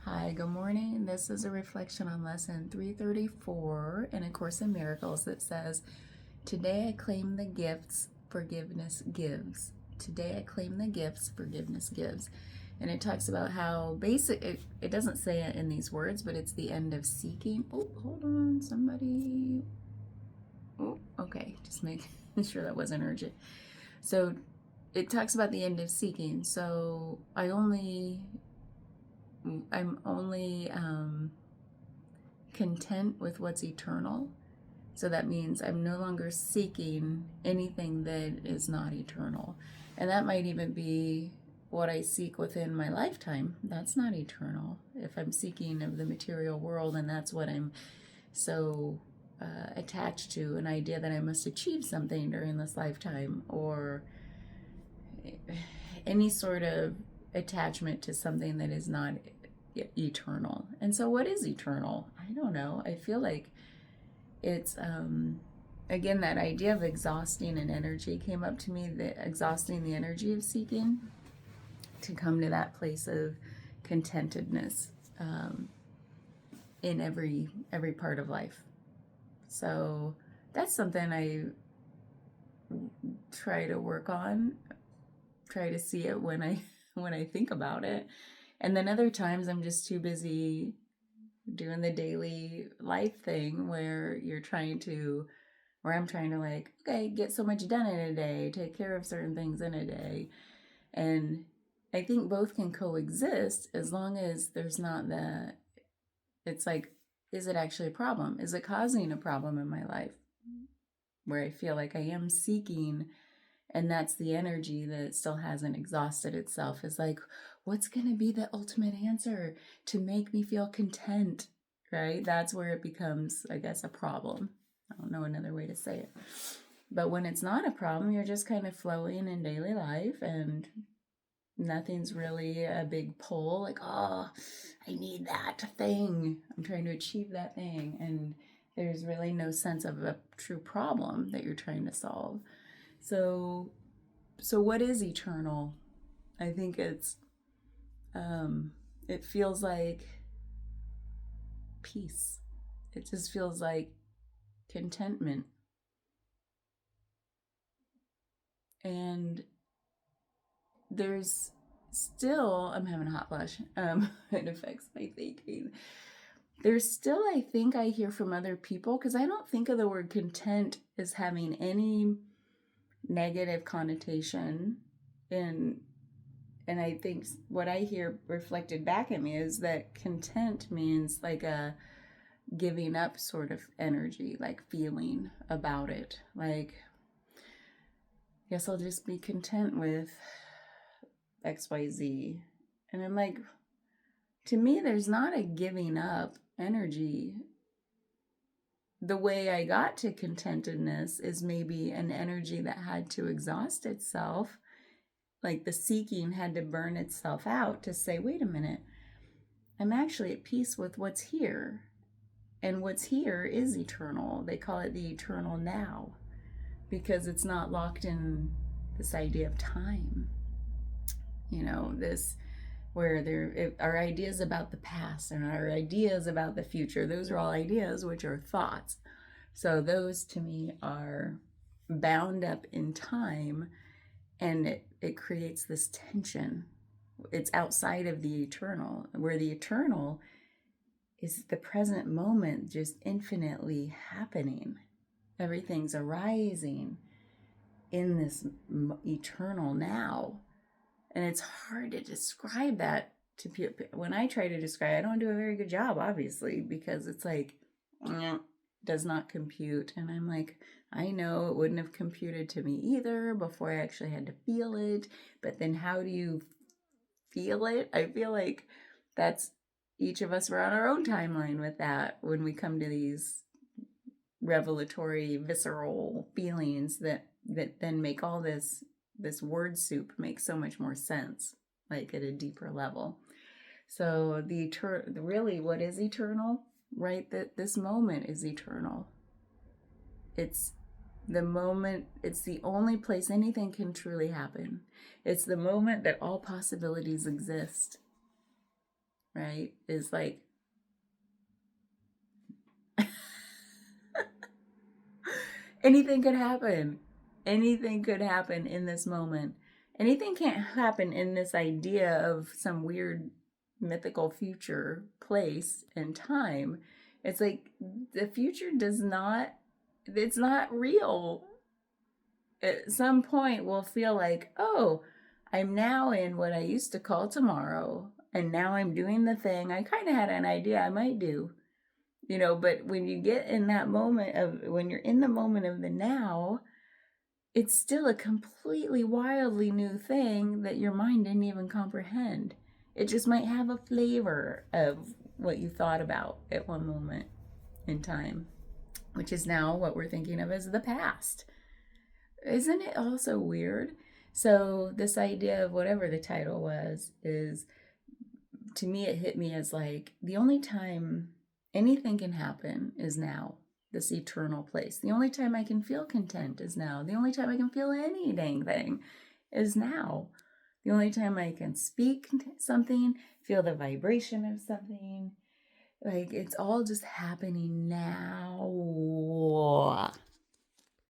Hi, good morning. This is a reflection on lesson 334 in A Course in Miracles that says, Today I claim the gifts forgiveness gives. Today I claim the gifts forgiveness gives. And it talks about how it doesn't say it in these words, but it's the end of seeking. Oh, hold on, somebody. Oh, okay, just make sure that wasn't urgent. So it talks about the end of seeking. So I'm only content with what's eternal. So that means I'm no longer seeking anything that is not eternal. And that might even be what I seek within my lifetime. That's not eternal. If I'm seeking of the material world and that's what I'm so attached to, an idea that I must achieve something during this lifetime, or any sort of attachment to something that is not eternal. And so what is eternal? I don't know. I feel like it's again, that idea of exhausting an energy came up to me, that exhausting the energy of seeking to come to that place of contentedness in every part of life. So that's something I try to work on, try to see it when I think about it. And then other times I'm just too busy doing the daily life thing where I'm trying to like, okay, get so much done in a day, take care of certain things in a day. And I think both can coexist as long as there's not that, it's like, is it actually a problem? Is it causing a problem in my life where I feel like I am seeking, and that's the energy that still hasn't exhausted itself, is like, what's going to be the ultimate answer to make me feel content, right? That's where it becomes, I guess, a problem. I don't know another way to say it. But when it's not a problem, you're just kind of flowing in daily life and nothing's really a big pull, like, oh, I need that thing. I'm trying to achieve that thing. And there's really no sense of a true problem that you're trying to solve. So what is eternal? I think it feels like peace. It just feels like contentment. And there's still, I'm having a hot flash. It affects my thinking. There's still, I think I hear from other people, because I don't think of the word content as having any negative connotation in. And I think what I hear reflected back at me is that content means like a giving up sort of energy, like feeling about it. Like, I guess I'll just be content with XYZ. And I'm like, to me, there's not a giving up energy. The way I got to contentedness is maybe an energy that had to exhaust itself. Like the seeking had to burn itself out to say, wait a minute, I'm actually at peace with what's here. And what's here is eternal. They call it the eternal now, because it's not locked in this idea of time. This where our ideas about the past and our ideas about the future, those are all ideas which are thoughts. So those to me are bound up in time, and it creates this tension. It's outside of the eternal, where the eternal is the present moment, just infinitely happening. Everything's arising in this eternal now. And it's hard to describe that to people. When I try to describe, I don't do a very good job, obviously, because it's like, does not compute. And I'm like, I know it wouldn't have computed to me either before I actually had to feel it. But then how do you feel it? I feel like that's, each of us were on our own timeline with that when we come to these revelatory, visceral feelings that then make all this word soup make so much more sense, like at a deeper level. So really, what is eternal? Right, that this moment is eternal. It's the moment, it's the only place anything can truly happen. It's the moment that all possibilities exist. right? Is like, anything could happen. Anything could happen in this moment. Anything can't happen in this idea of some weird mythical future place and time. It's like the future does not, it's not real. At some point, we'll feel like, oh, I'm now in what I used to call tomorrow. And now I'm doing the thing I kind of had an idea I might do. But when you get in that moment when you're in the moment of the now, it's still a completely wildly new thing that your mind didn't even comprehend. It just might have a flavor of what you thought about at one moment in time, which is now what we're thinking of as the past. Isn't it also weird? So, this idea of whatever the title was is, to me, it hit me as like the only time anything can happen is now. This eternal place. The only time I can feel content is now. The only time I can feel any dang thing is now. The only time I can speak something, feel the vibration of something, like it's all just happening now.